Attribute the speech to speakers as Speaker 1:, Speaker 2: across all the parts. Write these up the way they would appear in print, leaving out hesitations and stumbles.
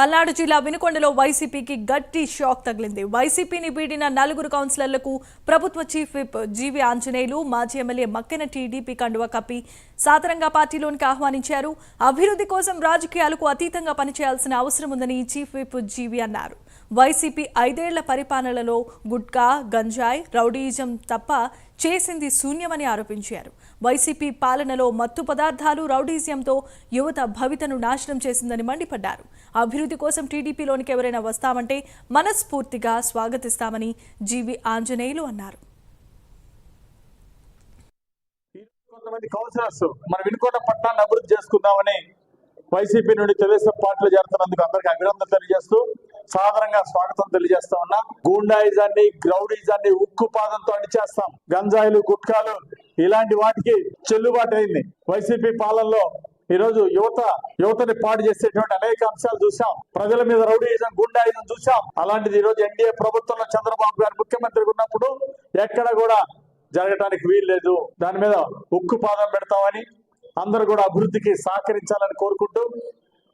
Speaker 1: పల్నాడు జిల్లా వినుకొండలో వైసీపీకి గట్టి షాక్ తగిలింది. వైసీపీని వీడిన 4 కౌన్సిలర్లకు ప్రభుత్వ చీఫ్ విప్ జీవి ఆంజనేయులు, మాజీ ఎమ్మెల్యే మక్కెన టీడీపీ కండువా కప్పి సాదరంగా పార్టీలోనికి ఆహ్వానించారు. అభివృద్ధి కోసం రాజకీయాలకు అతీతంగా పనిచేయాల్సిన అవసరం ఉందని చీఫ్ విప్ జీవి అన్నారు. వైసీపీ 5 ఏళ్ల పరిపాలనలో గుట్కా, గంజాయి, రౌడీయిజం తప్ప చేసింది శూన్యమని ఆరోపించారు. వైసీపీ పాలనలో మత్తు పదార్థాలు, రౌడీయిజంతో యువత భవితను నాశనం చేసిందని మండిపడ్డారు. అభివృద్ధి కోసం టీడీపీలోనికి ఎవరైనా వస్తామంటే మనస్ఫూర్తిగా స్వాగతిస్తామని జీవి ఆంజనేయులు అన్నారు.
Speaker 2: కొంతమంది కౌన్సిలర్స్ మన వినుకొండ పట్టణాన్ని అభివృద్ధి చేసుకుందామని వైసీపీ నుండి తెలుగుదేశం పార్టీలో చేరుతున్నందుకు అందరికీ అభినందనలు తెలియజేస్తూ సాధారణంగా స్వాగతం తెలియజేస్తా ఉన్నా. గూండాయిజాన్ని, గ్రౌడీజాన్ని ఉక్కు పాదంతో అణిచేస్తాం. గంజాయిలు, గుట్కాలు ఇలాంటి వాటికి చెల్లుబాటు అయింది. వైసీపీ పాలనలో ఈ రోజు యువతని పాడు చేసేటువంటి అనేక అంశాలు చూసాం. ప్రజల మీద రౌడీయిజం, గుండాయిజం చూసాం. అలాంటిది ఈ రోజు ఎన్డీఏ ప్రభుత్వంలో చంద్రబాబు గారు ముఖ్యమంత్రిగా ఉన్నప్పుడు ఎక్కడ కూడా జరగటానికి వీల్లేదు. దాని మీద ఉక్కు పాదం పెడతామని అందరూ కూడా అభివృద్ధికి సహకరించాలని కోరుకుంటూ,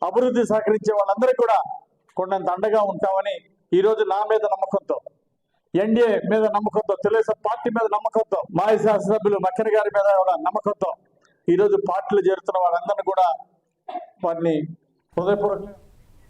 Speaker 2: అభివృద్ధి సహకరించే వాళ్ళందరికీ కూడా కొండంత అండగా ఉంటామని ఈ రోజు నా మీద నమ్మకంతో, ఎన్డీఏ మీద నమ్మకంతో, తెలుగుదేశం పార్టీ మీద నమ్మకంతో, మాజీ శాసనసభ్యులు మక్కెన గారి మీద నమ్మకంతో ఈ రోజు పార్టీలు చేరుతున్న వాళ్ళందరినీ కూడా వారిని హృదయపూర్వకంగా